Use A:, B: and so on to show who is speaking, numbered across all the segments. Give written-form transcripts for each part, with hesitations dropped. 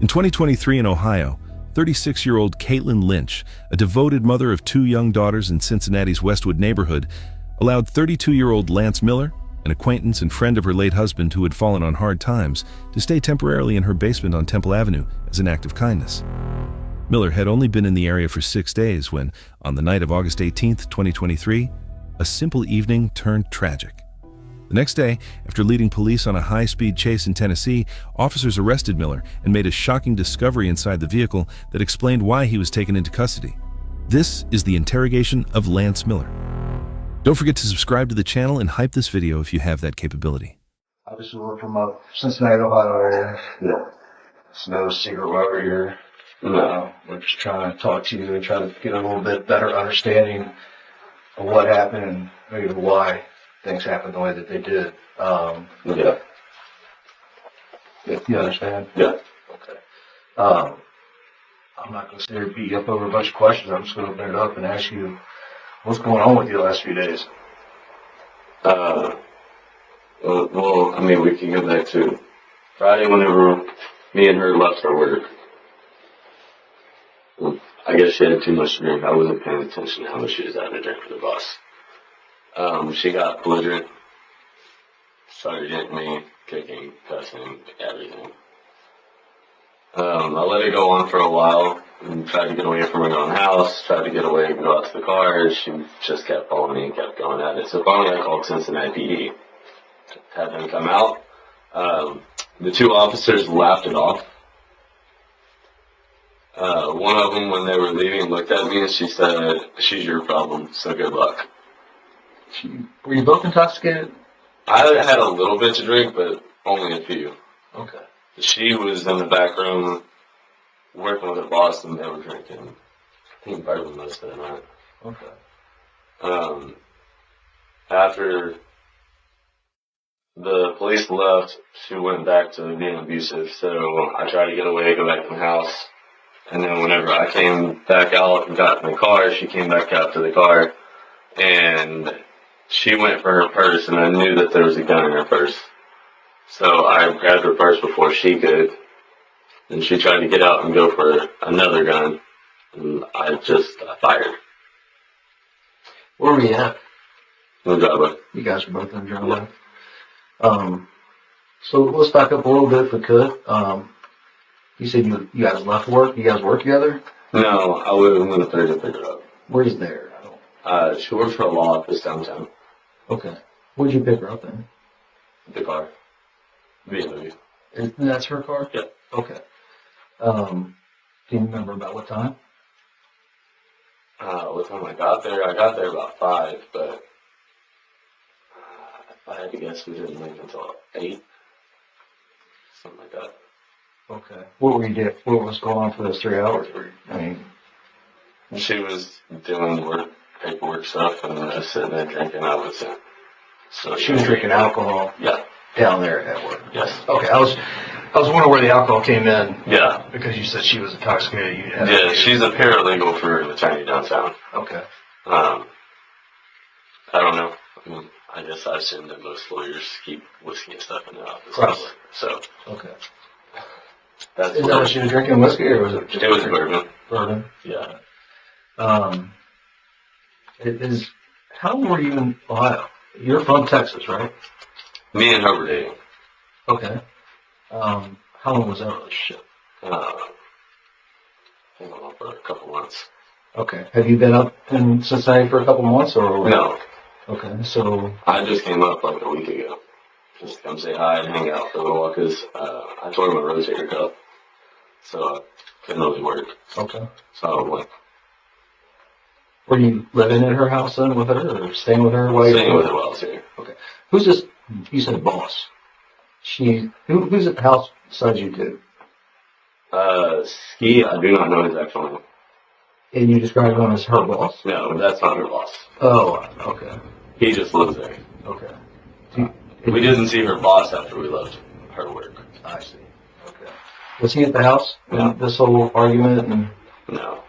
A: 2023 in Ohio, 36-year-old Caitlin Lynch, a devoted mother of 2 young daughters in Cincinnati's Westwood neighborhood, allowed 32-year-old Lance Miller, an acquaintance and friend of her late husband who had fallen on hard times, to stay temporarily in her basement on Temple Avenue as an act of kindness. Miller had only been in the area for 6 days when, on the night of August 18, 2023, a simple evening turned tragic. The next day, after leading police on a high-speed chase in Tennessee, officers arrested Miller and made a shocking discovery inside the vehicle that explained why he was taken into custody. This is the interrogation of Lance Miller. Don't forget to subscribe to the channel and hype this video if you have that capability.
B: Obviously, we're from Cincinnati, Ohio area.
C: Yeah.
B: It's no secret why we're here.
C: No.
B: We're just trying to talk to you and try to get a little bit better understanding of what happened and maybe why things happened the way that they did.
C: Yeah.
B: You understand?
C: Yeah.
B: Okay. I'm not going to sit here and beat you up over a bunch of questions. I'm just going to open it up and ask you what's going on with you the last few days.
C: Well, I mean, we can go back to Friday whenever me and her left for work. I guess she had too much to drink. I wasn't paying attention to how much she was having to drink for the bus. She got belligerent, started hitting me, kicking, cussing, everything. I let it go on for a while and tried to get away from her own house, tried to get away and go out to the car. She just kept following me and kept going at it. So finally I called Cincinnati PD, had them come out. The 2 officers laughed it off. One of them, when they were leaving, looked at me and she said, "She's your problem, so good luck."
B: Were you both intoxicated?
C: I had a little bit to drink, but only a few.
B: Okay.
C: She was in the back room working with her boss, and they were drinking. I think bourbon most of the night.
B: Okay.
C: After the police left, she went back to being abusive. So I tried to get away, go back to the house. And then whenever I came back out and got in the car, she came back out to the car. And she went for her purse, and I knew that there was a gun in her purse. So I grabbed her purse before she could. And she tried to get out and go for another gun. And I fired.
B: Where were you at?
C: In the driveway.
B: You guys were both in the driveway. Yeah. So let's back up a little bit if we could. You said you guys left work. You guys work together?
C: No, I went there to pick her up.
B: Where's there?
C: She works for a law office downtown.
B: Okay. Where'd you pick her up in?
C: The car. BMW.
B: And that's her car?
C: Yeah.
B: Okay. Do you remember about what time?
C: What time I got there? I got there about 5, but if I had to guess, we didn't leave until 8. Something like that.
B: Okay. What were you doing? What was going on for those 3 hours?
C: She was doing paperwork stuff, and just sitting there drinking. I was in. So
B: she was drinking alcohol.
C: Yeah.
B: Down there at work.
C: Yes.
B: Okay. I was wondering where the alcohol came in.
C: Yeah.
B: Because you said she was intoxicated.
C: Yeah. She's a paralegal for an attorney downtown.
B: Okay.
C: I don't know. I mean, I guess I assume that most lawyers keep whiskey and stuff in their office.
B: Right.
C: So.
B: Okay.
C: Is
B: that what she was drinking, whiskey, or was it just...
C: It was bourbon.
B: Bourbon?
C: Yeah.
B: How long were you in Ohio? You're from Texas, right?
C: Me and her were dating.
B: Okay. How long was that relationship?
C: I think for a couple months.
B: Okay. Have you been up in Cincinnati for a couple months, or...?
C: No.
B: Okay, so...
C: I just came up like a week ago. Just to come say hi and hang out for a little while, because I tore my rotator cuff, so I couldn't really work.
B: Okay.
C: So I went.
B: Were you living in her house then with her, or staying with her?
C: Staying with her while I was here.
B: Okay. Who's this? You said boss. Who's at the house besides you two?
C: Ski, I do not know his actual name.
B: And you described him as her boss?
C: No, that's not her boss.
B: Oh, okay.
C: He just lives there.
B: Okay.
C: We didn't see her boss after we left her work.
B: I see. Okay. Was he at the house in this whole argument?
C: No.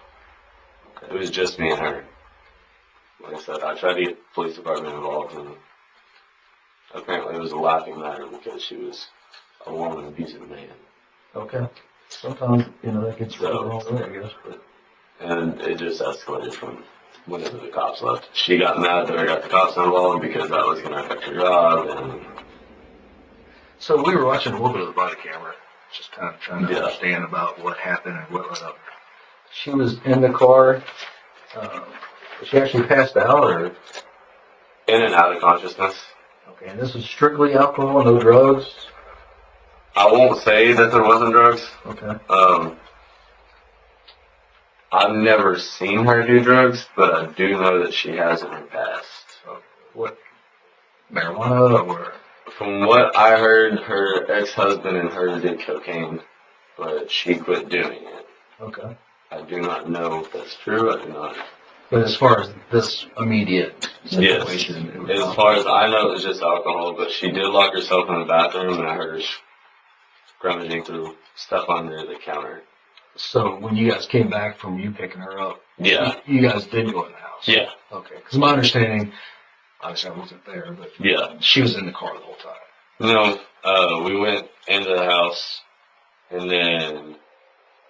C: Okay. It was just me and her. Like I said, I tried to get the police department involved, and apparently it was a laughing matter because she was a woman abusing a man.
B: Okay. Sometimes, that gets the wrong way, I guess. But
C: And it just escalated from whenever the cops left. She got mad that I got the cops involved because that was going to affect her job. And
B: so we were watching a little bit of the body camera, just kind of trying to understand about what happened and what went up. She was in the car. She actually passed out, or
C: in and out of consciousness.
B: okay. And this was strictly alcohol, no drugs.
C: I won't say that there wasn't drugs.
B: Okay.
C: I've never seen her do drugs, but I do know that she has in her past.
B: What? Marijuana or?
C: From what I heard, her ex-husband and her did cocaine, but she quit doing it.
B: Okay.
C: I do not know if that's true. I do not.
B: But as far as this immediate situation,
C: yes. As far as I know, it was just alcohol, but she did lock herself in the bathroom, and I heard her scrummaging through stuff under the counter.
B: So when you guys came back from you picking her up,
C: yeah,
B: you guys did go in the house.
C: Yeah.
B: Okay. Because my understanding, obviously I wasn't there, but she was in the car the whole time.
C: No, we went into the house and then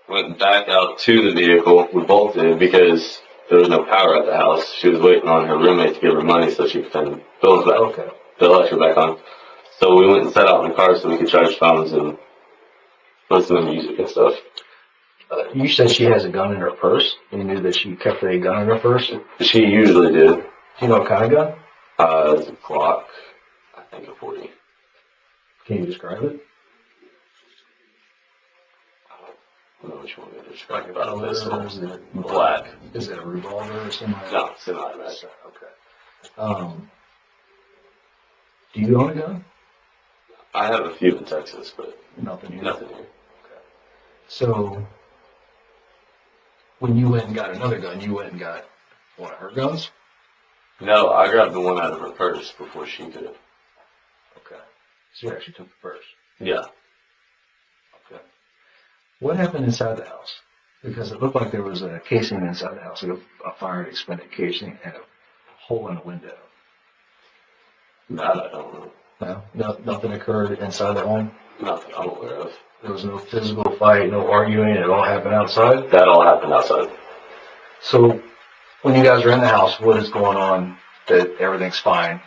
C: went back out to the vehicle. We both did because there was no power at the house. She was waiting on her roommate to give her money so she could send bills back.
B: Okay.
C: The electric back on. So we went and sat out in the car so we could charge phones and listen to music and stuff.
B: You said she has a gun in her purse. You knew that she kept a gun in her purse?
C: She usually did.
B: Do you know what kind of gun?
C: It's a Glock. I think a 40.
B: Can you describe it?
C: I don't know which one to describe
B: Like
C: about
B: a
C: this.
B: color, or is it
C: Black.
B: Is it a revolver or something?
C: No, it's not that.
B: Okay. Do you own a gun?
C: I have a few in Texas, but
B: Nothing here.
C: nothing here.
B: Okay. So when you went and got another gun, you went and got one of her guns?
C: No, I grabbed the one out of her purse before she could.
B: Okay. So you actually took the purse?
C: Yeah.
B: Okay. What happened inside the house? Because it looked like there was a casing inside the house, like a fire expended casing and a hole in the window.
C: That I don't know.
B: No, nothing occurred inside the home?
C: Nothing I'm aware of.
B: There was no physical fight, no arguing, it all happened outside?
C: That all happened outside.
B: So when you guys are in the house, what is going on that everything's fine?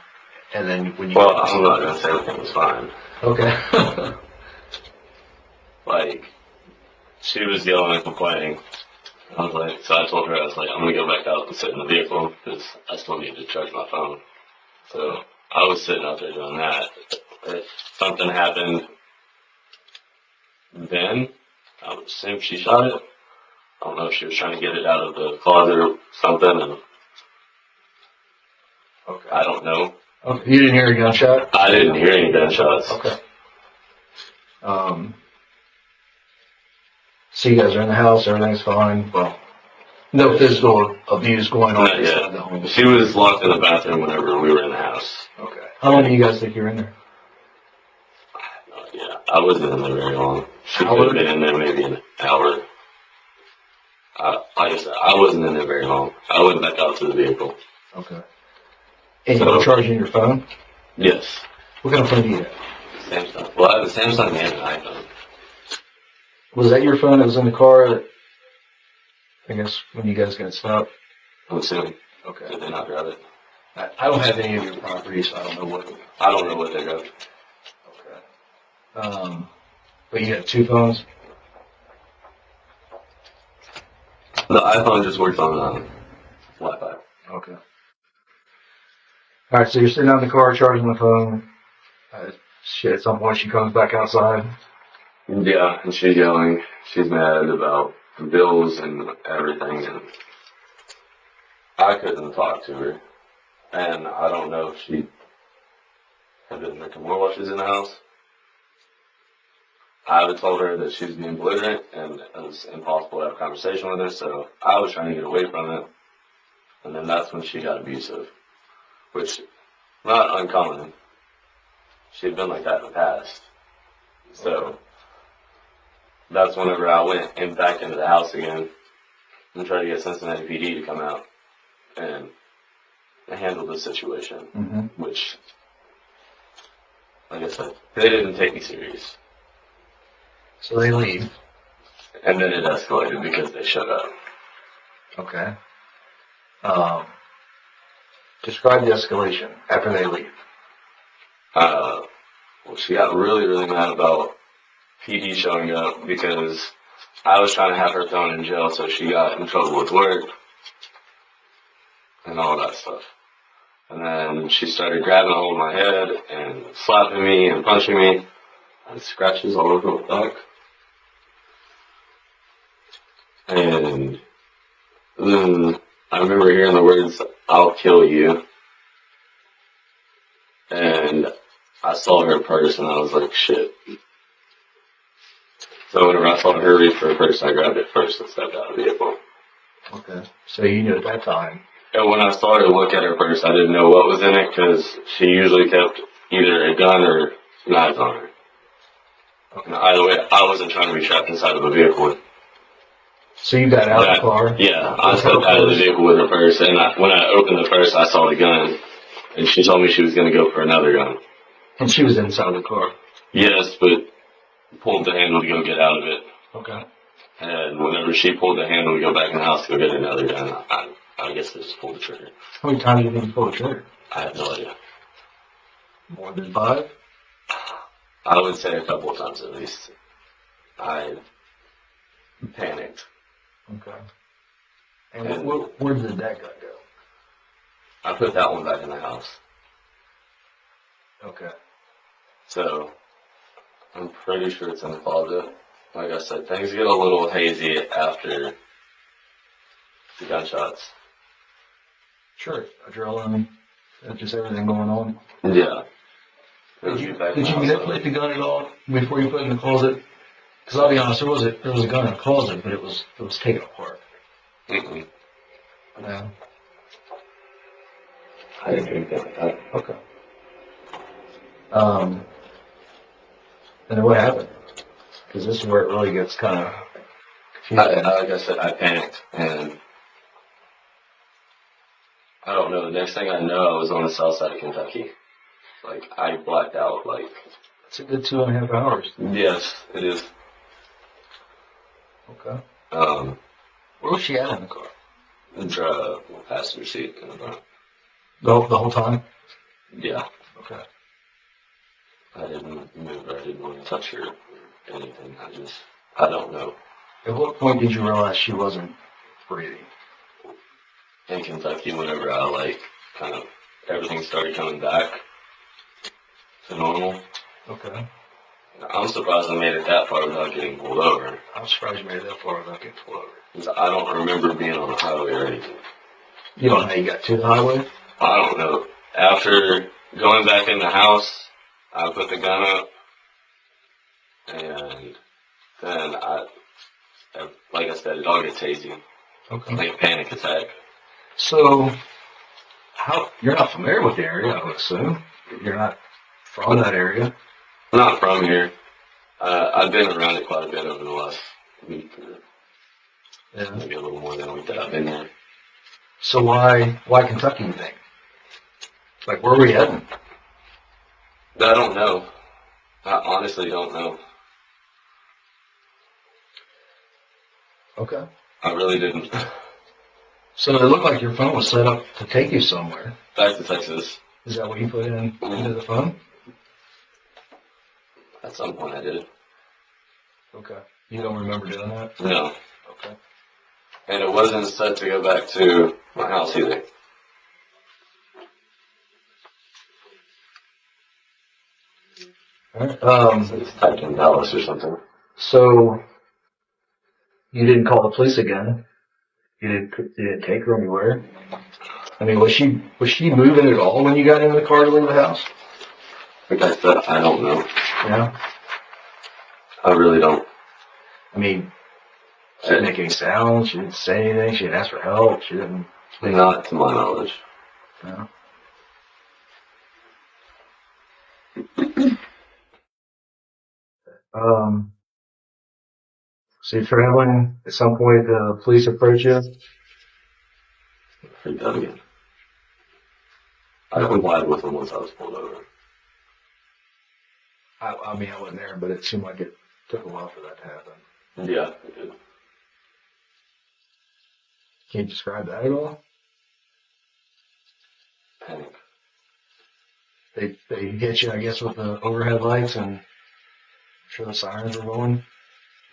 B: And then when you...
C: Well, I'm not going to say everything was fine.
B: Okay.
C: Like, she was yelling and complaining. I was like, so I told her, I was like, I'm going to go back out and sit in the vehicle because I still need to charge my phone. So I was sitting out there doing that. If something happened then, I would assume she shot it. I don't know if she was trying to get it out of the closet or something. And
B: Okay.
C: I don't know.
B: Okay. You didn't hear a gunshot?
C: I didn't hear any gunshots.
B: Okay. So you guys are in the house, everything's fine. Well, no physical abuse going on
C: Not
B: inside the
C: yet.
B: home.
C: She was locked in the bathroom whenever we were in the house.
B: Okay. How long do you guys think you're in there?
C: Yeah, I wasn't in there very long. She
B: Hour?
C: could have been in there maybe an hour. Like I said, I wasn't in there very long. I went back out to the vehicle.
B: Okay. And you were charging your phone?
C: Yes.
B: What kind of phone do you have?
C: Samsung. Well, I have a Samsung and an iPhone.
B: Was that your phone that was in the car? I guess when you guys got stopped?
C: I'm assuming.
B: Okay.
C: Did they not grab it?
B: I don't have any of your property, so I don't know what.
C: I don't know what they grabbed.
B: Okay. But you had two phones?
C: The iPhone just works on Wi-Fi.
B: Okay. Alright, so you're sitting out in the car charging the phone. At some point she comes back outside.
C: Yeah, and she's yelling. She's mad about the bills and everything, and I couldn't talk to her. And I don't know if she had been drinking more while she was in the house. I had told her that she was being belligerent, and it was impossible to have a conversation with her, so I was trying to get away from it. And then that's when she got abusive, which, not uncommon. She had been like that in the past. So, that's whenever I went back into the house again and tried to get Cincinnati PD to come out and handle the situation, which, like I said, they didn't take me serious.
B: So they leave.
C: And then it escalated because they showed up.
B: Okay. Describe the escalation after they leave.
C: Well, she got really, really mad about PD showing up because I was trying to have her thrown in jail, so she got in trouble with work and all that stuff. And then she started grabbing a hold of my head and slapping me and punching me. I had scratches all over my back. And then I remember hearing the words, "I'll kill you." And I saw her purse and I was like, shit. So whenever I saw her reach for her purse, I grabbed it first and stepped out of the vehicle.
B: Okay. So you knew at that time.
C: And when I saw her look at her purse, I didn't know what was in it because she usually kept either a gun or knives on her.
B: Okay.
C: And either way, I wasn't trying to be trapped inside of a vehicle.
B: So you got out of the car?
C: Yeah, I stepped out of the vehicle with her purse, and when I opened the purse, I saw the gun, and she told me she was going to go for another gun.
B: And she was inside the car?
C: Yes, but pulled the handle to go get out of it.
B: Okay.
C: And whenever she pulled the handle to go back in the house to go get another gun, I guess they just pulled the trigger.
B: How many times did you pull the trigger?
C: I have no idea.
B: More than 5?
C: I would say a couple of times at least. I panicked.
B: Okay. And where did that gun go?
C: I put that one back in the house.
B: Okay.
C: So, I'm pretty sure it's in the closet. Like I said, things get a little hazy after the gunshots.
B: Sure. Adrenaline, just everything going on.
C: Yeah.
B: Did you manipulate the gun at all before you put it in the closet? Because I'll be honest, there was a gun in the closet, but it was taken apart.
C: Mm-mm.
B: No.
C: I didn't do anything like that.
B: Okay. And then what happened? Because this is where it really gets kind of confusing.
C: Like I said, I panicked, and I don't know, the next thing I know, I was on the south side of Kentucky. Like, I blacked out, like...
B: It's a good 2.5 hours.
C: Yes, it is.
B: Okay. Where was she at in the car?
C: The passenger seat in the front.
B: The whole time?
C: Yeah.
B: Okay.
C: I didn't move her, I didn't want to touch her or anything. I don't know.
B: At what point did you realize she wasn't breathing?
C: In Kentucky, whenever I, kind of, everything started coming back to normal.
B: Okay.
C: I'm surprised I made it that far without getting pulled over.
B: I'm surprised you made it that far without getting pulled over.
C: 'Cause I don't remember being on the highway or anything.
B: You don't know how you got to the highway?
C: I don't know. After going back in the house, I put the gun up, and then like I said, it all gets hazy.
B: Okay.
C: Like a panic attack.
B: So, you're not familiar with the area, I would assume. You're not from that area.
C: Not from here. I've been around it quite a bit over the last week, or maybe a little more than a week that I've been there.
B: So why Kentucky, you think? Like, where were you heading?
C: I don't know. I honestly don't know.
B: Okay.
C: I really didn't.
B: So it looked like your phone was set up to take you somewhere.
C: Back to Texas.
B: Is that what you put into the phone?
C: At some point I did.
B: Okay. You don't remember doing that?
C: No.
B: Okay.
C: And it wasn't set to go back to my house either.
B: All right.
C: It's typed in Dallas or something.
B: So you didn't call the police again? You didn't take her anywhere? I mean, was she moving at all when you got into the car to leave the house?
C: Like I said, I don't know.
B: Yeah.
C: I really don't.
B: I mean, she didn't make any sound. She didn't say anything. She didn't ask for help. She didn't.
C: Not to my knowledge.
B: No. So you're traveling. At some point, the police approach you.
C: Freaked out again. I complied with them once I was pulled over.
B: I mean, I wasn't there, but it seemed like it took a while for that to happen.
C: Yeah, I did.
B: Can you describe that at all?
C: Panic.
B: They hit you, I guess, with the overhead lights, and I'm sure the sirens were going.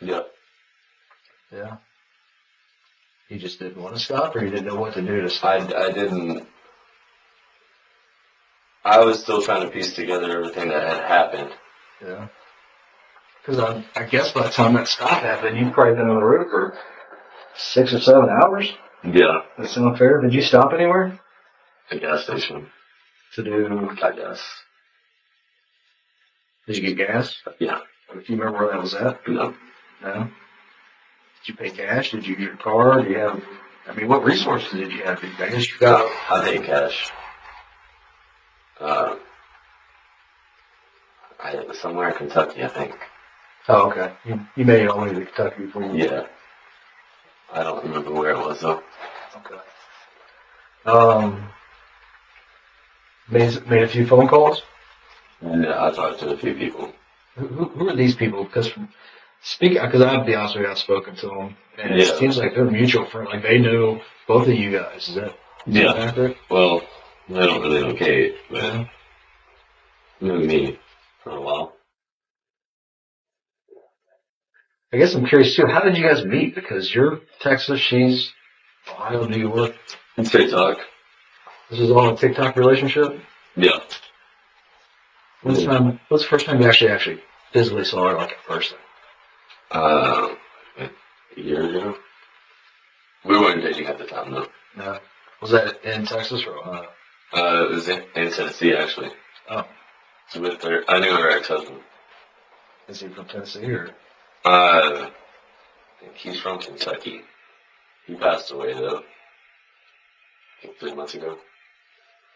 C: Yeah.
B: Yeah. You just didn't want to stop, or you didn't know what to do to stop?
C: I didn't. I was still trying to piece together everything that had happened.
B: Yeah. Because I guess by the time that stop happened, you'd probably been on the road for 6 or 7 hours.
C: Yeah.
B: That sound fair? Did you stop anywhere?
C: The gas station.
B: To do,
C: I guess.
B: did you get gas?
C: Yeah.
B: If you remember where that was at?
C: No.
B: No? Did you pay cash? Did you get your car? Do you have, I mean, what resources did you have? I guess you got.
C: I paid cash. Somewhere in Kentucky, I think.
B: Oh, okay. You made it all the way to Kentucky before you.
C: Yeah. I don't remember where it was though.
B: Okay. Made a few phone calls.
C: Yeah, I talked to a few people.
B: Who are these people? Because because I'll be honest with you, I've spoken to them, and it
C: Yeah.
B: seems like they're mutual friends. Like they know both of you guys. Is that accurate?
C: Well, I don't really know Kate, but
B: Yeah.
C: knew me for a while.
B: I guess I'm curious too. How did you guys meet? Because you're Texas, she's Ohio, New York.
C: It's TikTok.
B: This is all a TikTok relationship.
C: Yeah.
B: What's the first time you actually physically saw her, like in person?
C: A year ago. We weren't dating at the time though.
B: No. Was that in Texas or Ohio?
C: It was in Tennessee actually.
B: Oh.
C: With her, I knew her ex-husband.
B: Is he from Tennessee or?
C: I think he's from Kentucky. He passed away though. I think 3 months ago.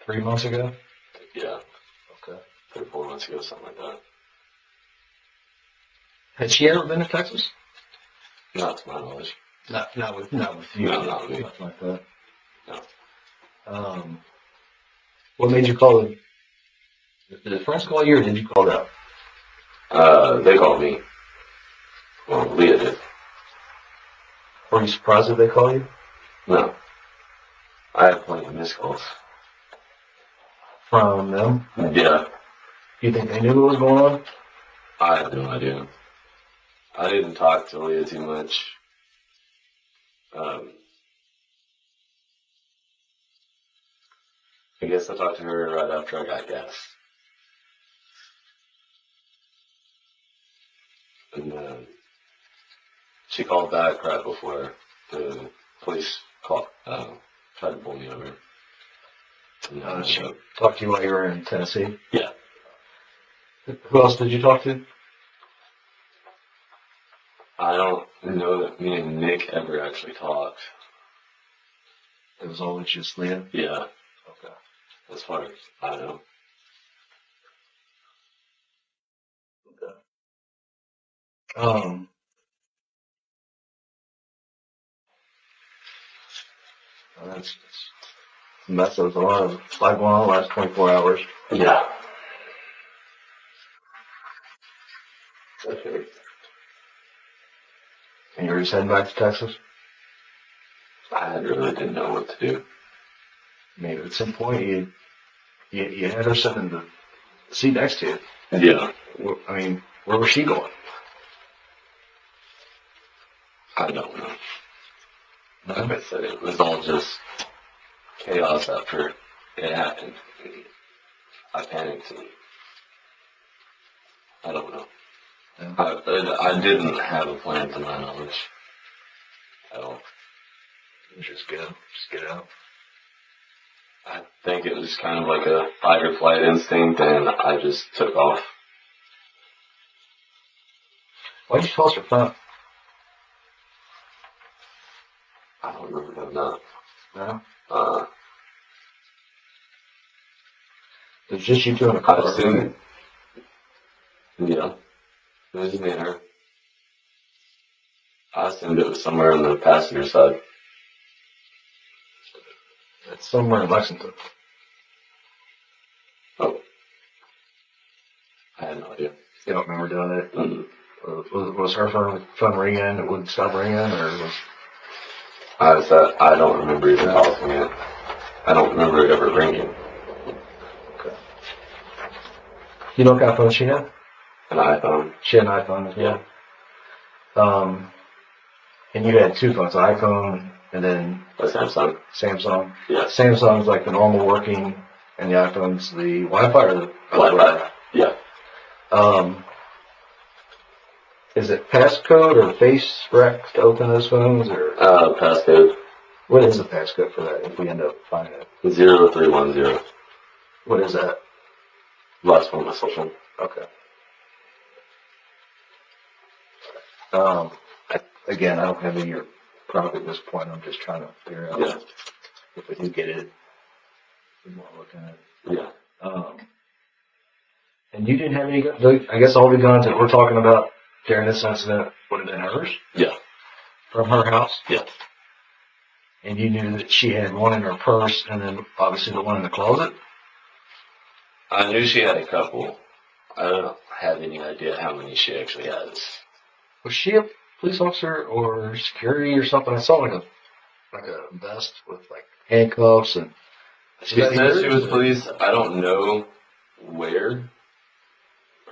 B: 3 months ago?
C: Yeah.
B: Okay.
C: 3 or 4 months ago, something like that.
B: Had she ever been to Texas?
C: Not to my knowledge.
B: Not with you.
C: No, not with me.
B: Nothing like that.
C: No.
B: What made you call them? Did the friends call you or did you call them?
C: They called me. Well, Leah did.
B: Were you surprised that they call you?
C: No. I had plenty of missed calls.
B: From them?
C: Yeah.
B: Do you think they knew what was going on?
C: I have no idea. I didn't talk to Leah too much. I guess I talked to her right after I got gas. And she called back right before the police tried to pull me over. And,
B: She talked to you while you were in Tennessee?
C: Yeah.
B: Who else did you talk to?
C: I don't know that me and Nick ever actually talked.
B: It was always just Leah?
C: Yeah.
B: Okay.
C: As far as I know.
B: Okay. That's a mess. There was a lot of life going on the last 24 hours.
C: Yeah.
B: Okay. And you're just heading back to Texas?
C: I really didn't know what to do.
B: Maybe at some point you had her sitting in the seat next to you.
C: Yeah.
B: I mean, where was she going?
C: I don't know.
B: No?
C: Like I said, it was all just chaos after it happened. I panicked and I don't know.
B: Yeah.
C: I didn't have a plan to my knowledge at all.
B: Just get out.
C: I think it was kind of like a fight or flight instinct and I just took off.
B: Why'd you toss your phone?
C: I don't remember doing that.
B: No? It was just you two in a car.
C: I assumed, yeah, it was me and her. I assumed it was somewhere on the passenger side.
B: It's somewhere in Lexington.
C: Oh. I had no idea.
B: You don't remember doing it?
C: Mm-hmm.
B: Was her phone ringing? It wouldn't stop ringing, or was?
C: I don't remember even talking it. I don't remember it ever ringing.
B: Okay. You know what kind of phone she had?
C: An iPhone.
B: She had an iPhone as well.
C: Yeah.
B: And you had two phones, an iPhone and then
C: A Samsung.
B: Samsung.
C: Yeah.
B: Samsung's like the normal working, and the iPhone's the Wi-Fi or the
C: Wi-Fi. Yeah.
B: Is it passcode or face rec to open those phones, or
C: Passcode
B: what is the passcode for that if we end up finding it?
C: 0310.
B: What is that?
C: Last one, my social.
B: Okay. Again, I don't have any of your product at this point. I'm just trying to figure out if we do get it. We want to look at it.
C: Yeah.
B: And you didn't have any. I guess all the guns that we're talking about during this incident would have been hers.
C: Yeah.
B: From her house.
C: Yeah.
B: And you knew that she had one in her purse, and then obviously the one in the closet.
C: I knew she had a couple. I don't have any idea how many she actually has.
B: Was she a police officer or security or something? I saw like a vest with like handcuffs and.
C: She said she was police. I don't know where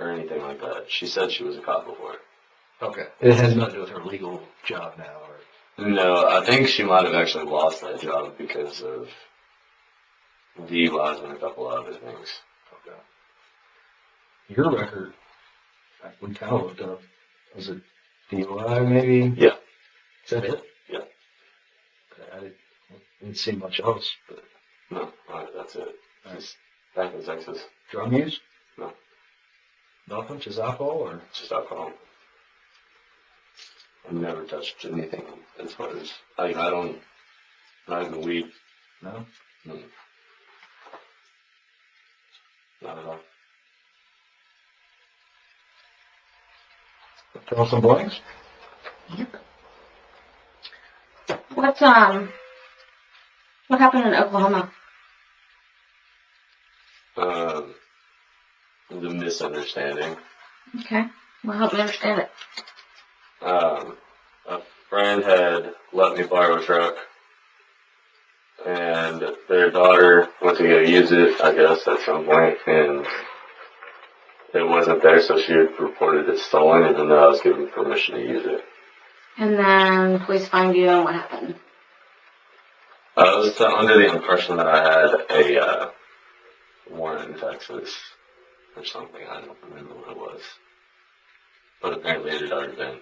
C: or anything like that. She said she was a cop before.
B: Okay. It has nothing to do with her legal job now, or.
C: No, I think she might have actually lost that job because of DUIs and a couple other things.
B: Okay. Your record, we kind of looked up. Was it DUI maybe?
C: Yeah.
B: Is that it?
C: Yeah.
B: Okay, I didn't see much else, but.
C: No, alright, that's it.
B: Nice.
C: Back in Texas.
B: Drug use?
C: No.
B: Nothing? Just alcohol, or?
C: Just alcohol. I've never touched anything as far as, I don't, not even weed.
B: No?
C: Mm. Not at all.
B: Fill in some blanks?
D: What happened in Oklahoma?
C: The misunderstanding.
D: Okay. Well, help me understand it.
C: A friend had let me borrow a truck, and their daughter went to go use it, I guess, at some point, and it wasn't there, so she had reported it stolen, even though I was given permission to use it.
D: And then police find you, and what happened?
C: I was under the impression that I had a warrant in Texas or something. I don't remember what it was. But apparently it had already been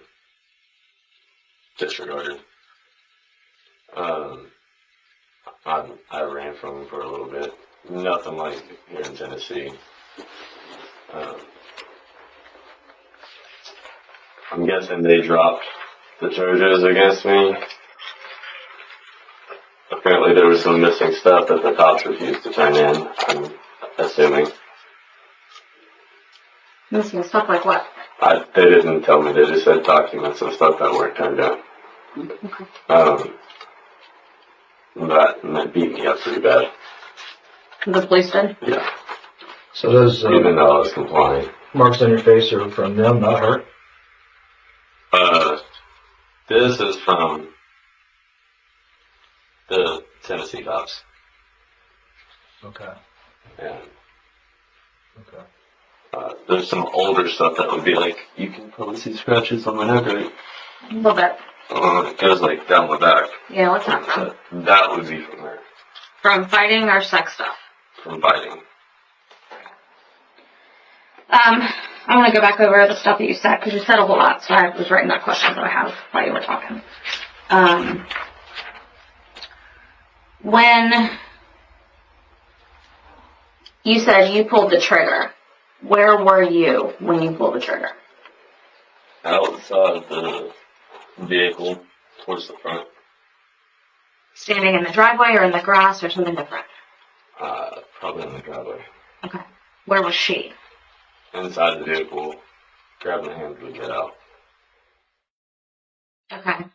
C: disregarded. I ran from him for a little bit. Nothing like here in Tennessee. I'm guessing they dropped the charges against me. Apparently there was some missing stuff that the cops refused to turn in, I'm assuming.
D: Missing stuff like what?
C: They didn't tell me, they just said documents and stuff that weren't turned in.
D: Okay.
C: That beat me up pretty bad.
D: The police did?
C: Yeah.
B: So those
C: Even though I was complying.
B: marks on your face are from them, not her?
C: This is from the Tennessee cops.
B: Okay.
C: And
B: Okay.
C: there's some older stuff that would be like, you can probably see scratches on my neck, right?
D: A little bit.
C: It goes like down my back.
D: Yeah, what's that from?
C: That would be from her.
D: From fighting or sex stuff?
C: From biting.
D: I want to go back over the stuff that you said, because you said a whole lot, so I was writing that question that I have while you were talking. When you said you pulled the trigger, where were you when you pulled the trigger?
C: Outside the vehicle, towards the front.
D: Standing in the driveway or in the grass or something different?
C: Probably in the driveway.
D: Okay. Where was she?
C: Inside the vehicle, grabbing the hand to get out.
D: Okay.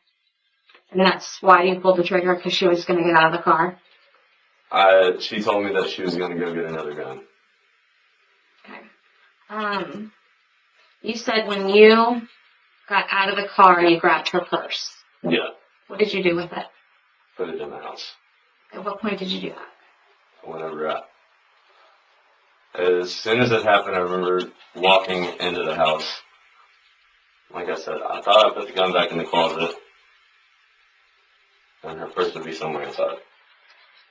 D: And that's why you pulled the trigger, because she was going to get out of the car?
C: She told me that she was going to go get another gun.
D: Okay. You said when you got out of the car and you grabbed her purse.
C: Yeah.
D: What did you do with it?
C: Put it in the house.
D: At what point did you do that?
C: Whenever as soon as it happened, I remember walking into the house. Like I said, I thought I put the gun back in the closet, and her purse would be somewhere inside.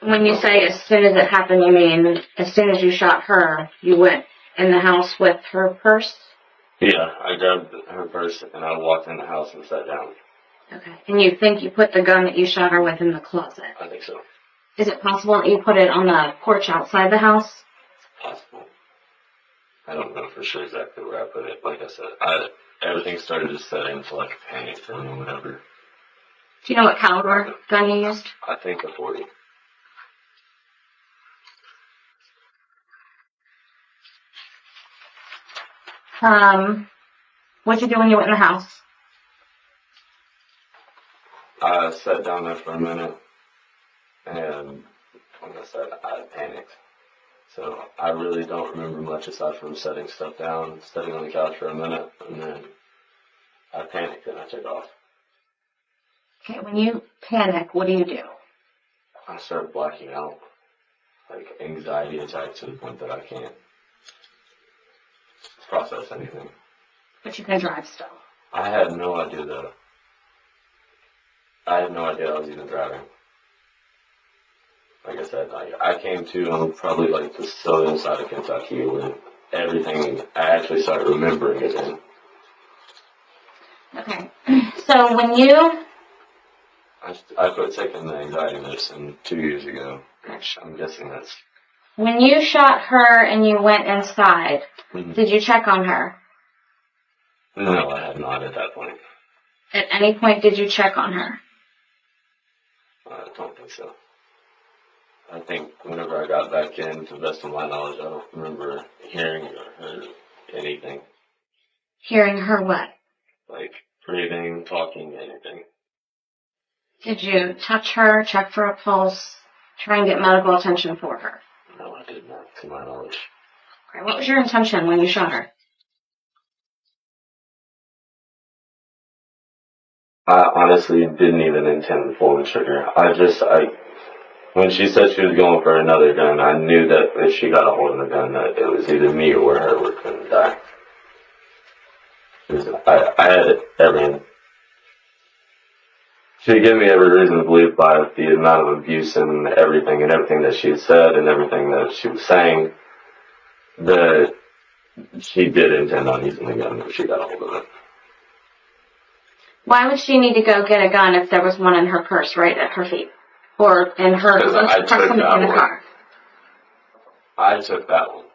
D: When you say as soon as it happened, you mean as soon as you shot her, you went in the house with her purse?
C: Yeah, I grabbed her purse and I walked in the house and sat down.
D: Okay. And you think you put the gun that you shot her with in the closet?
C: I think so.
D: Is it possible that you put it on the porch outside the house?
C: Possible. I don't know for sure exactly where I put it. Like I said, everything started to set into like a panic for me or whatever.
D: Do you know what caliber gun you used?
C: I think a 40.
D: What'd you do when you went in the house?
C: I sat down there for a minute, and like I said, I panicked. So I really don't remember much aside from setting stuff down, sitting on the couch for a minute, and then I panicked and I took off.
D: Okay, when you panic, what do?
C: I started blacking out, like anxiety attacks to the point that I can't process anything.
D: But you can drive still.
C: I had no idea that. I had no idea I was even driving. Like I said, I came to probably like the southern side of Kentucky when everything, I actually started remembering it then.
D: Okay. So when you...
C: I quit taking the anxiety medicine 2 years ago, which I'm guessing that's...
D: When you shot her and you went inside, did you check on her?
C: No, I had not at that point.
D: At any point did you check on her?
C: I don't think so. I think whenever I got back in, to the best of my knowledge, I don't remember hearing or heard anything.
D: Hearing her what?
C: Like breathing, talking, anything.
D: Did you touch her, check for a pulse, try and get medical attention for her?
C: No, I did not, to my knowledge.
D: Okay, what was your intention when you shot her?
C: I honestly didn't even intend to pull the trigger. When she said she was going for another gun, I knew that if she got a hold of the gun, that it was either me or her were going to die. I had everything. She gave me every reason to believe by the amount of abuse and everything that she had said and everything that she was saying, that she did intend on using the gun if she got a hold of it.
D: Why would she need to go get a gun if there was one in her purse right at her feet? Or in her proximity in the car?
C: I took that one.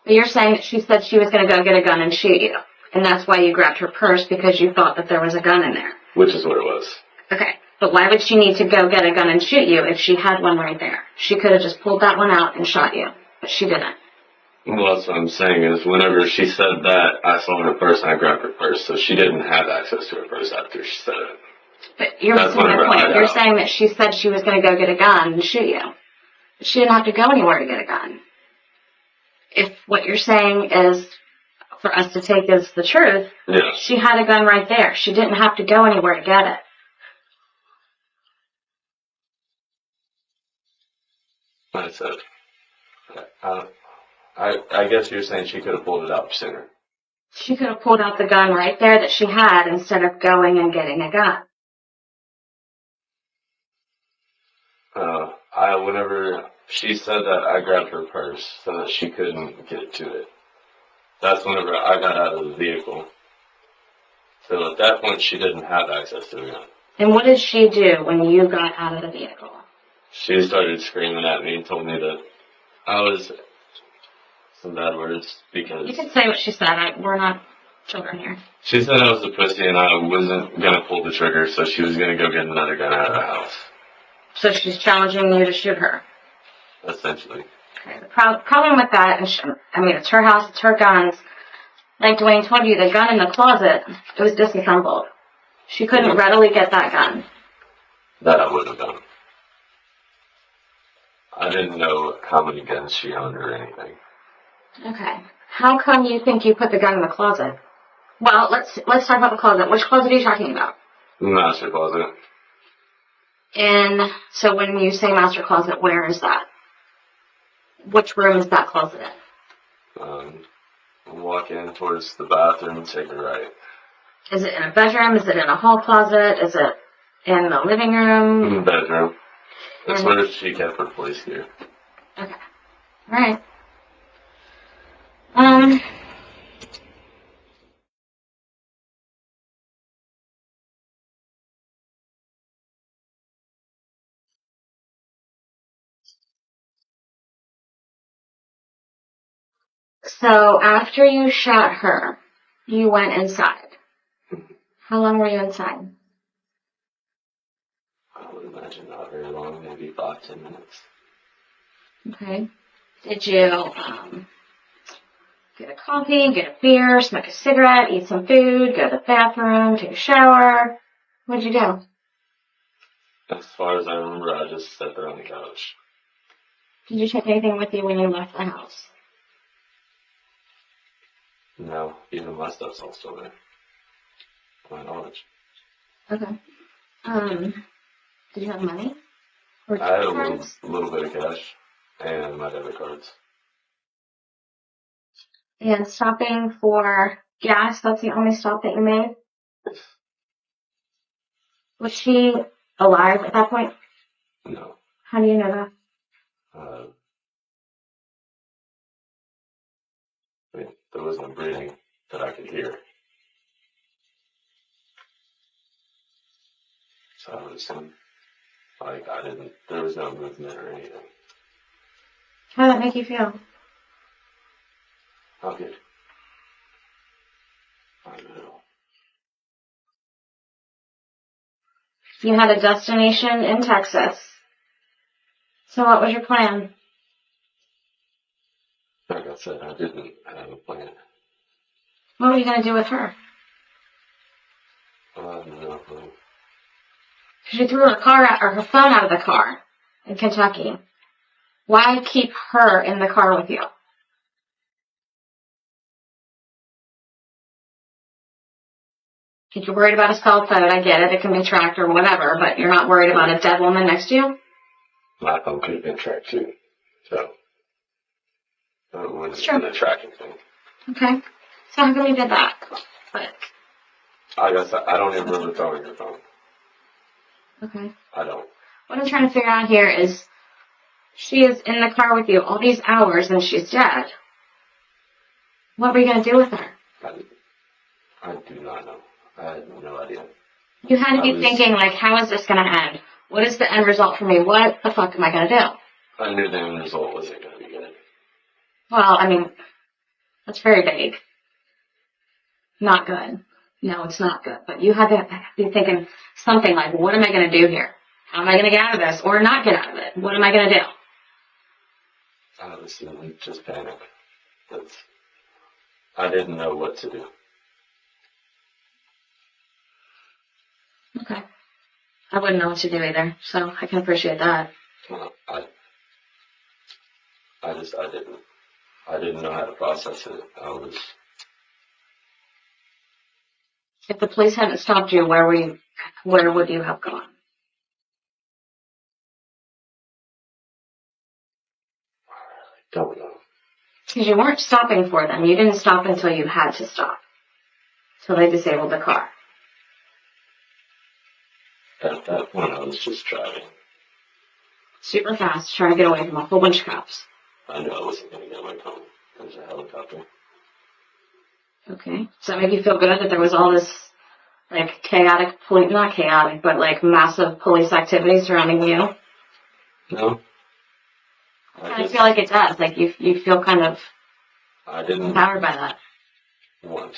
D: But you're saying that she said she was going to go get a gun and shoot you. And that's why you grabbed her purse, because you thought that there was a gun in there.
C: Which is what it was.
D: Okay. But why would she need to go get a gun and shoot you if she had one right there? She could have just pulled that one out and shot you. But she didn't.
C: Well, that's what I'm saying is whenever she said that, I saw her purse and I grabbed her purse, so she didn't have access to her purse after she said it.
D: But you're missing my point. You're saying that she said she was going to go get a gun and shoot you. But she didn't have to go anywhere to get a gun. If what you're saying is, for us to take as the truth, she had a gun right there. She didn't have to go anywhere to get it.
C: I said, I guess you're saying she could have pulled it out sooner.
D: She could have pulled out the gun right there that she had instead of going and getting a gun.
C: Whenever she said that, I grabbed her purse so that she couldn't get to it. That's whenever I got out of the vehicle. So at that point, she didn't have access to the gun.
D: And what did she do when you got out of the vehicle?
C: She started screaming at me and told me that I was, some bad words, because...
D: You can say what she said. We're not children here.
C: She said I was a pussy and I wasn't going to pull the trigger, so she was going to go get another gun out of the house.
D: So she's challenging you to shoot her?
C: Essentially.
D: Okay. The problem with that, it's her house, it's her guns. Like Dwayne told you, the gun in the closet, it was disassembled. She couldn't readily get that gun.
C: That I would have done. I didn't know how many guns she owned or anything.
D: Okay. How come you think you put the gun in the closet? Well, let's talk about the closet. Which closet are you talking about?
C: Master closet.
D: So when you say master closet, where is that? Which room is that closet in?
C: Walk in towards the bathroom and take a right.
D: Is it in a bedroom? Is it in a hall closet? Is it in the living room?
C: In the bedroom. That's where she kept her police gear.
D: Okay. Alright. So after you shot her, you went inside. How long were you inside?
C: I would imagine not very long, maybe 5-10 minutes.
D: Okay. Did you get a coffee, get a beer, smoke a cigarette, eat some food, go to the bathroom, take a shower? What did you do?
C: As far as I remember, I just sat there on the couch.
D: Did you take anything with you when you left the house?
C: No, even my stuff's all still there. To my knowledge.
D: Okay. Did you have money? Or
C: I had
D: cards?
C: a little bit of cash and my debit cards.
D: And stopping for gas, that's the only stop that you made? Was she alive at that point?
C: No.
D: How do you know that?
C: I mean, there was no breathing that I could hear. So I would assume, there was no movement or anything.
D: How did that make you feel?
C: How good? I don't know.
D: You had a destination in Texas. So what was your plan?
C: Like I said, I didn't have a plan.
D: What were you going to do with her?
C: I have no clue.
D: She threw her car out, or her phone out of the car in Kentucky. Why keep her in the car with you? If you're worried about a cell phone, I get it. It can be tracked or whatever, but you're not worried about a dead woman next to you?
C: My phone could have been tracked too. So, it would
D: It's
C: have
D: true.
C: been a tracking thing.
D: Okay. So how come you did that? But,
C: I guess I don't even remember throwing her phone.
D: okay.
C: I don't.
D: What I'm trying to figure out here is, she is in the car with you all these hours and she's dead. What were you going to do with her?
C: I do not know. I had no idea.
D: You had to be thinking, like, how is this going to end? What is the end result for me? What the fuck am I going to do?
C: I knew the end result wasn't going to be good.
D: Well, I mean, that's very vague. Not good. No, it's not good. But you had to be thinking something like, what am I going to do here? How am I going to get out of this? Or not get out of it? What am I going to do?
C: I was just panic. I didn't know what to do.
D: Okay. I wouldn't know what to do either, so I can appreciate that.
C: I didn't know how to process it.
D: If the police hadn't stopped you, where would you have gone?
C: I don't know.
D: Because you weren't stopping for them. You didn't stop until you had to stop. Till they disabled the car.
C: At that point, I was just driving.
D: Super fast, trying to get away from a whole bunch of cops.
C: I knew I wasn't going to get away from it. There's a helicopter.
D: Okay. Does that make you feel good that there was all this, like, not chaotic, but, like, massive police activity surrounding you?
C: No.
D: I feel like it does. Like, you feel kind of empowered by that.
C: I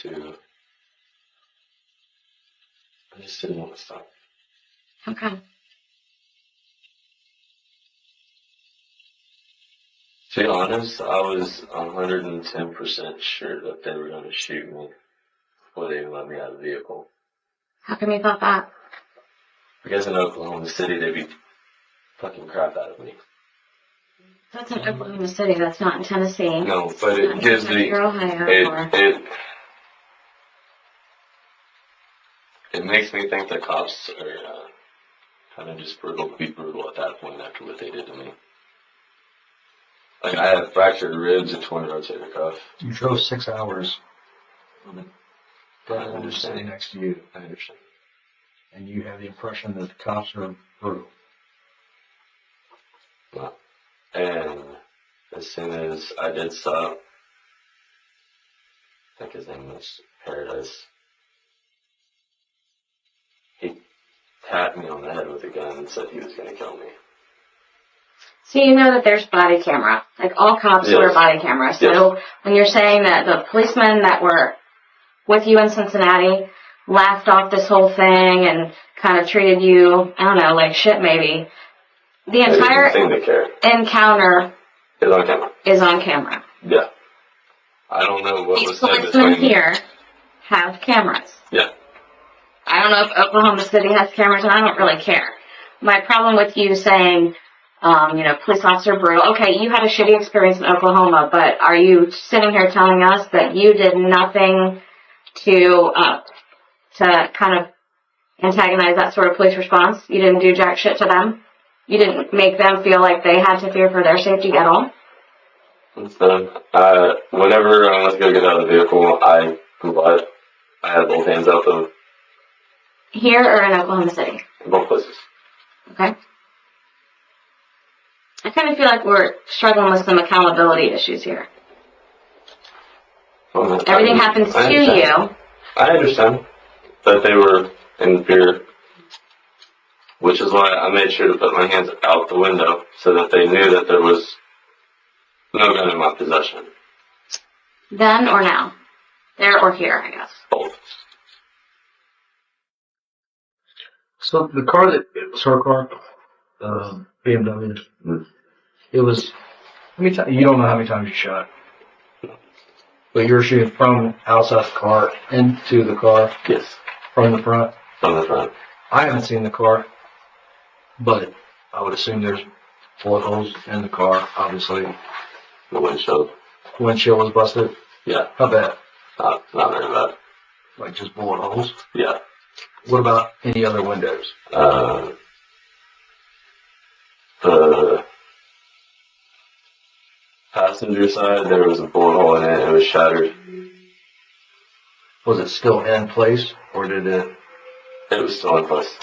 C: just didn't want to stop.
D: Okay.
C: To be honest, I was 110% sure that they were going to shoot me before they even let me out of the vehicle.
D: How come you thought that?
C: Because in Oklahoma City, they beat fucking crap out of me.
D: That's in Oklahoma City. That's not in Tennessee.
C: No, but it gives me...
D: Ohio,
C: it makes me think the cops are kind of just be brutal at that point after what they did to me. Like, I had fractured ribs and torn rotator cuff.
B: You drove 6 hours with a
C: I
B: brother just
C: understand.
B: sitting next to you,
C: I understand.
B: and you have the impression that the cops are brutal.
C: Well, and as soon as I did stop, I think his name was Paradise, he tapped me on the head with a gun and said he was going to kill me.
D: So you know that there's body camera. Like, all cops
C: Yes.
D: wear body camera. So
C: Yes.
D: when you're saying that the policemen that were with you in Cincinnati laughed off this whole thing and kind of treated you, I don't know, like shit maybe, the
C: I didn't
D: entire
C: seem to care.
D: encounter
C: It's on camera.
D: is on camera.
C: Yeah. I don't know what
D: These
C: was said
D: policemen
C: between.
D: here have cameras.
C: Yeah.
D: I don't know if Oklahoma City has cameras, and I don't really care. My problem with you saying, police officer brutal. Okay, you had a shitty experience in Oklahoma, but are you sitting here telling us that you did nothing to kind of antagonize that sort of police response? You didn't do jack shit to them? You didn't make them feel like they had to fear for their safety at all?
C: So, whenever I went to go get out of the vehicle, I complied. I had both hands out of
D: Here or in Oklahoma City?
C: both places.
D: Okay. I kind of feel like we're struggling with some accountability issues here.
C: Well,
D: Everything happens to you.
C: I understand that they were in fear, which is why I made sure to put my hands out the window so that they knew that there was no gun in my possession.
D: Then or now? There or here, I guess.
C: Both.
B: So the car it was her car, BMW. It was. How many times? You don't know how many times you shot, but you're shooting from outside the car into the car
C: Yes.
B: from the front.
C: From the front.
B: I haven't seen the car, but I would assume there's bullet holes in the car. Obviously,
C: The windshield.
B: windshield was busted.
C: Yeah.
B: How bad?
C: Not very bad.
B: Like just bullet holes.
C: Yeah.
B: What about any other windows?
C: The passenger side, there was a bullet hole in it. It was shattered.
B: Was it still in place, or did it?
C: It was still in place.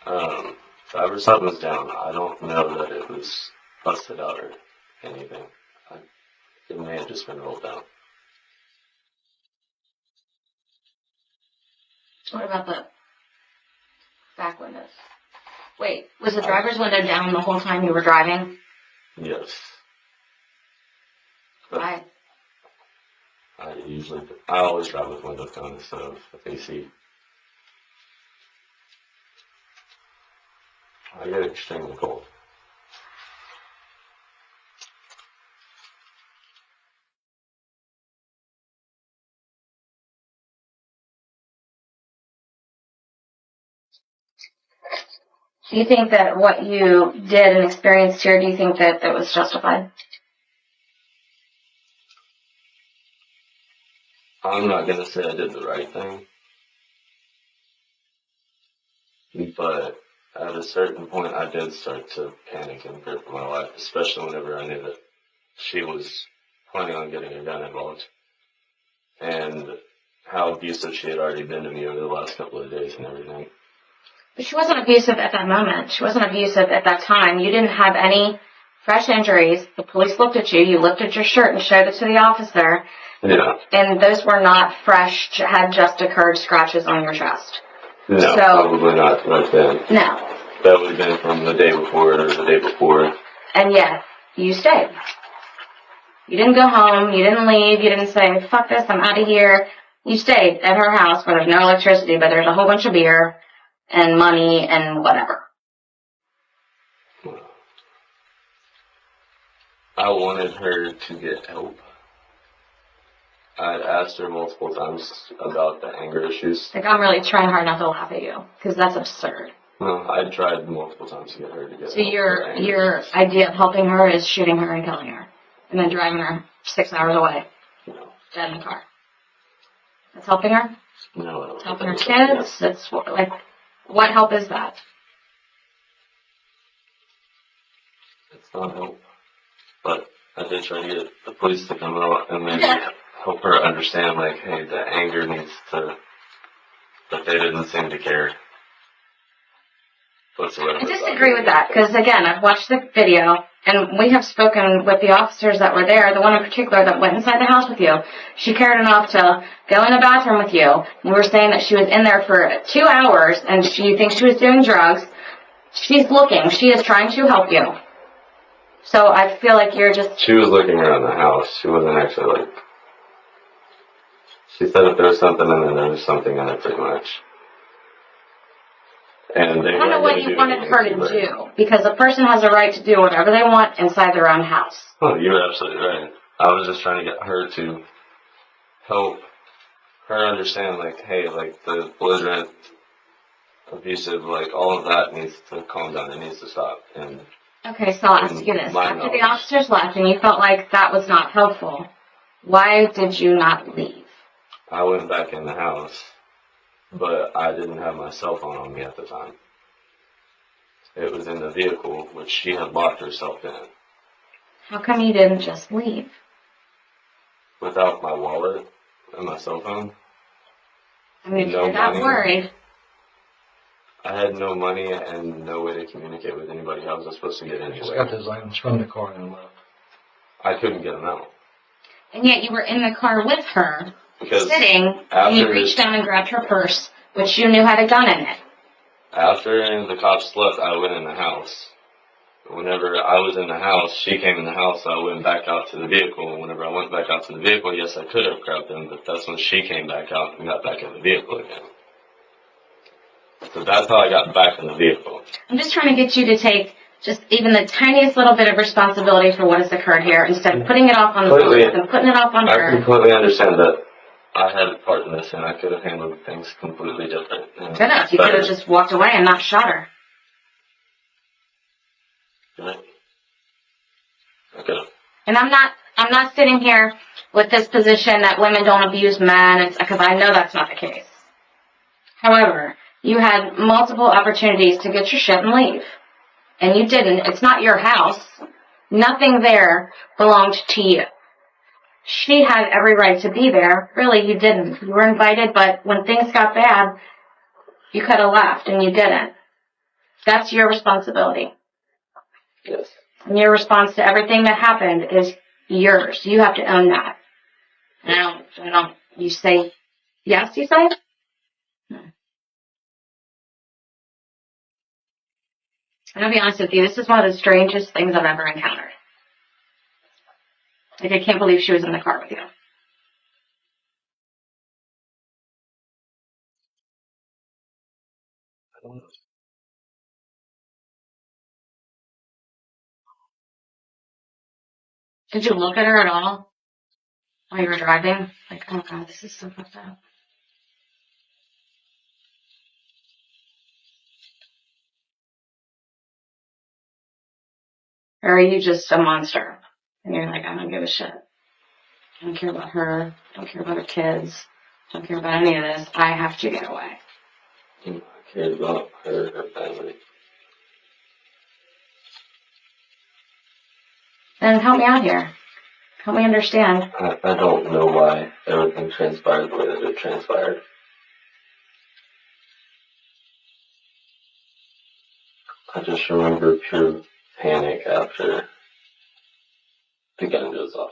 C: The driver's side was down. I don't know that it was busted out or anything. It may have just been rolled down.
D: What about the back windows? Wait, was the driver's window down the whole time you were driving?
C: Yes.
D: Why?
C: I always drive with windows down instead of with AC. I get extremely cold.
D: Do you think that what you did and experienced here, do you think that that was justified?
C: I'm not gonna say I did the right thing, but at a certain point I did start to panic and fear for my life, especially whenever I knew that she was planning on getting a gun involved, and how abusive she had already been to me over the last couple of days and everything.
D: But she wasn't abusive at that moment. She wasn't abusive at that time. You didn't have any fresh injuries. The police looked at you. You lifted your shirt and showed it to the officer.
C: Yeah.
D: And those were not fresh, had just occurred scratches on your chest.
C: No,
D: So-
C: probably not right then.
D: No.
C: That would have been from the day before or the day before.
D: And yet, you stayed. You didn't go home. You didn't leave. You didn't say, fuck this, I'm out of here. You stayed at her house where there's no electricity, but there's a whole bunch of beer and money and whatever.
C: I wanted her to get help. I'd asked her multiple times about the anger issues.
D: Like, I'm really trying hard not to laugh at you, because that's absurd.
C: No, I tried multiple times to get her to get
D: So
C: help.
D: your idea of helping her is shooting her and killing her, and then driving her 6 hours away,
C: No.
D: dead in the car. That's helping her?
C: No, I don't.
D: Helping her kids? That's like, what help is that?
C: It's not help. But I did try to get the police to come out and maybe help her understand, like, hey, the anger needs to, but they didn't seem to care whatsoever.
D: I disagree with that, because again, I've watched the video, and we have spoken with the officers that were there, the one in particular that went inside the house with you. She cared enough to go in the bathroom with you. You were saying that she was in there for 2 hours, and she thinks she was doing drugs. She's looking. She is trying to help you. So I feel like you're just...
C: She was looking around the house. She wasn't actually, like... She said if there was something in there, there was something in it, pretty much. And they
D: I don't know what you wanted her to do, because a person has a right to do whatever they want inside their own house.
C: Oh, you're absolutely right. I was just trying to get her to help her understand, like, hey, like, the belligerent, abusive, like, all of that needs to calm down. It needs to stop. And
D: Okay, so I'll ask you this. After the officers left and you felt like that was not helpful, why did you not leave?
C: I went back in the house, but I didn't have my cell phone on me at the time. It was in the vehicle, which she had locked herself in.
D: How come you didn't just leave?
C: Without my wallet and my cell phone.
D: I mean, if
C: No
D: you're that
C: money.
D: worried.
C: I had no money and no way to communicate with anybody. How was I supposed to get
B: Just
C: anywhere?
B: got those items from the car and left.
C: I couldn't get them out.
D: And yet you were in the car with her,
C: Because
D: sitting, and you reached down and grabbed her purse, which you knew had a gun in it.
C: after the cops left, I went in the house. Whenever I was in the house, she came in the house, so I went back out to the vehicle. And whenever I went back out to the vehicle, yes, I could have grabbed them, but that's when she came back out and got back in the vehicle again. So that's how I got back in the vehicle.
D: I'm just trying to get you to take just even the tiniest little bit of responsibility for what has occurred here, instead of putting it off on the police and putting it off on
C: I
D: her.
C: completely understand that I had a part in this, and I could have handled things completely different.
D: Good enough. You could have just walked away and not shot her.
C: Right. I could have.
D: And I'm not sitting here with this position that women don't abuse men, because I know that's not the case. However, you had multiple opportunities to get your shit and leave. And you didn't. It's not your house. Nothing there belonged to you. She had every right to be there. Really, you didn't. You were invited, but when things got bad, you could have left, and you didn't. That's your responsibility.
C: Yes.
D: And your response to everything that happened is yours. You have to own that. And I don't, you say, yes, you say? I'm going to be honest with you, this is one of the strangest things I've ever encountered. Like, I can't believe she was in the car with you.
C: I don't know.
D: Did you look at her at all while you were driving? Like, oh god, this is so fucked up. Or are you just a monster? And you're like, I don't give a shit. I don't care about her. I don't care about her kids. I don't care about any of this. I have to get away.
C: I cared about her family.
D: Then help me out here. Help me understand.
C: I don't know why everything transpired the way that it transpired. I just remember pure panic after the gun goes off.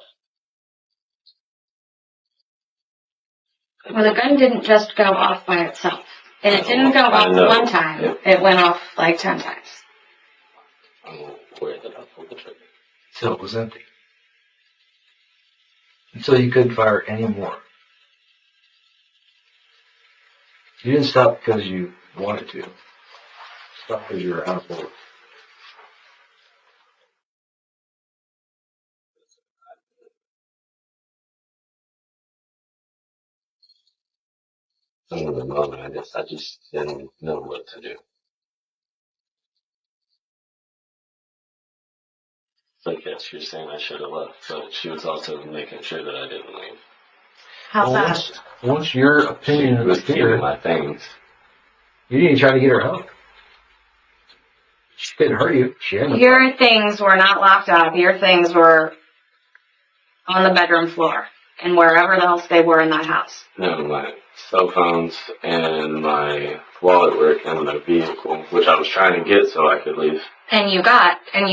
D: Well, the gun didn't just go off by itself. And it didn't go off one time. It went off like 10 times.
C: I'm aware that I pulled the trigger.
B: Until it was empty. Until you couldn't fire any more. You didn't stop because you wanted to. Stop because you were out of order.
C: In the moment, I just didn't know what to do. So yes, she was saying I should have left, but she was also making sure that I didn't leave.
D: How's
B: Well,
D: that?
B: once your
C: She
B: opinion
C: was
B: is
C: keeping
B: clear,
C: my things.
B: you didn't try to get her help. She couldn't hurt you. She had no
D: Your things were not locked up. Your things were on the bedroom floor and wherever else they were in that house.
C: No, my cell phones and my wallet were in the vehicle, which I was trying to get so I could leave.
D: And you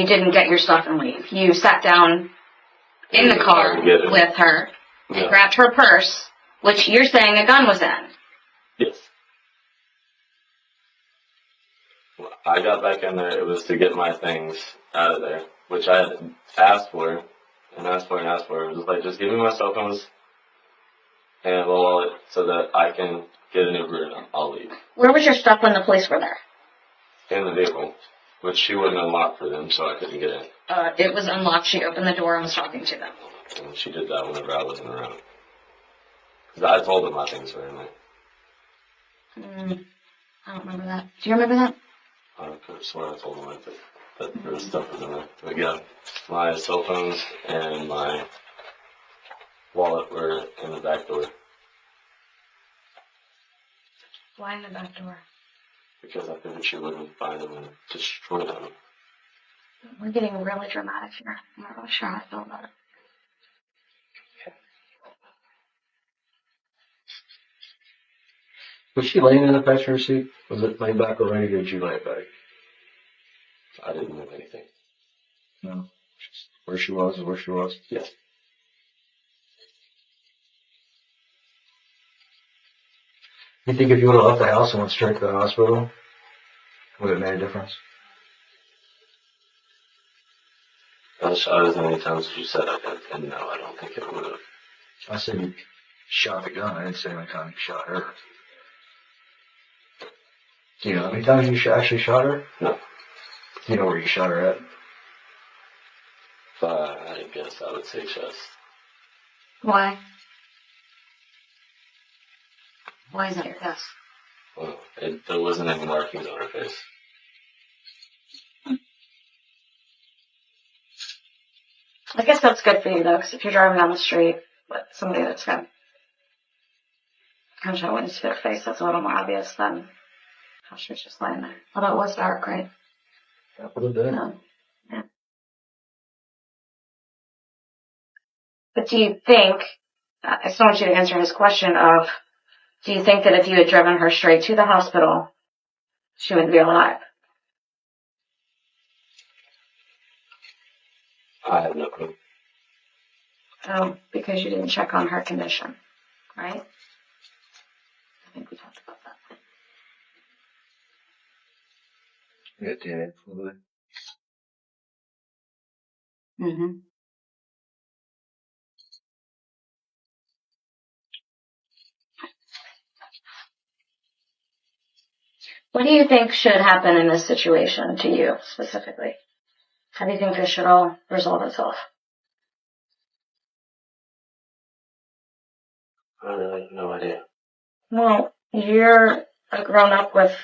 D: didn't get your stuff and leave. You sat down in the car
C: Get it.
D: with her,
C: Yeah.
D: grabbed her purse, which you're saying a gun was in.
C: Yes. I got back in there. It was to get my things out of there, which I had asked for and asked for and asked for. It was like, just give me my cell phones and a wallet so that I can get an Uber and I'll leave.
D: Where was your stuff when the police were there?
C: In the vehicle, which she wouldn't unlock for them, so I couldn't get in.
D: It was unlocked. She opened the door and was talking to them.
C: And she did that whenever I wasn't around. Because I told them my things were in there.
D: I don't remember that. Do you remember that?
C: I could have sworn I told them that there was stuff in there. But yeah, my cell phones and my wallet were in the back door.
D: Why in the back door?
C: Because I figured she wouldn't find them and destroy them.
D: We're getting really dramatic here. I'm not really sure how I feel about it.
B: Was she laying in the passenger seat? Was it laying back or ready? Or did you lay it back?
C: I didn't know anything.
B: No. Just where she was is where she was.
C: Yes.
B: You think if you would have left the house and went straight to the hospital, would it have made a difference?
C: I shot as many times as you said I did, and no, I don't think it would have.
B: I said you shot the gun. I didn't say how many times you shot her. Do you know how many times you actually shot her?
C: No.
B: Do you know where you shot her at?
C: I guess I would say chest.
D: Why? Why is that your guess?
C: Well, there wasn't any markings on her face.
D: I guess that's good for you, though, because if you're driving down the street with somebody that's got gunshot wounds to their face, that's a little more obvious than how she was just lying there. Although it was dark, right?
B: That would have been.
D: No. Yeah. But do you think, I still want you to answer his question of, do you think that if you had driven her straight to the hospital, she would be alive?
C: I have no clue.
D: Oh, because you didn't check on her condition, right? I think we talked about that.
B: Yeah, DNA fluid.
D: Mm-hmm. What do you think should happen in this situation to you specifically? How do you think this should all resolve itself?
C: I really have no idea.
D: Well, you're a grown-up with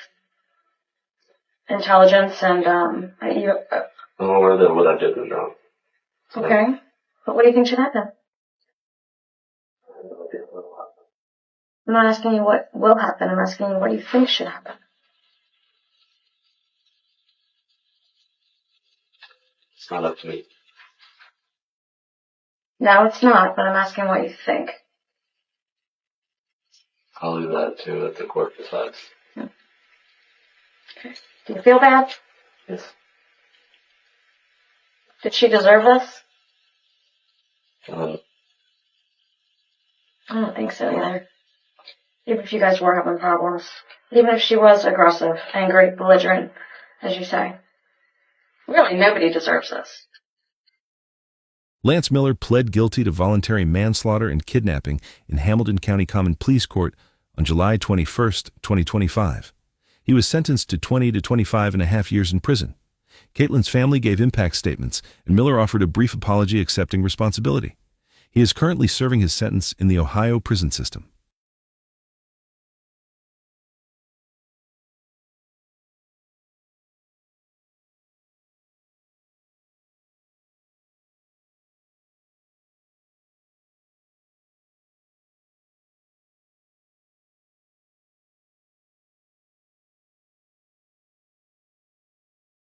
D: intelligence and, you,
C: I'm aware that what I did was wrong.
D: okay. But what do you think should happen?
C: I have no idea what will happen.
D: I'm not asking you what will happen. I'm asking you what you think should happen.
C: It's not up to me.
D: No, it's not, but I'm asking what you think.
C: I'll leave that to let the court decides.
D: Okay. Do you feel bad?
C: Yes.
D: Did she deserve this?
C: Uh,
D: I don't think so either. Even if you guys were having problems. Even if she was aggressive, angry, belligerent, as you say. Really, nobody deserves this.
A: Lance Miller pled guilty to voluntary manslaughter and kidnapping in Hamilton County Common Pleas Court on July 21st, 2025. He was sentenced to 20 to 25 and a half years in prison. Caitlin's family gave impact statements, and Miller offered a brief apology accepting responsibility. He is currently serving his sentence in the Ohio prison system.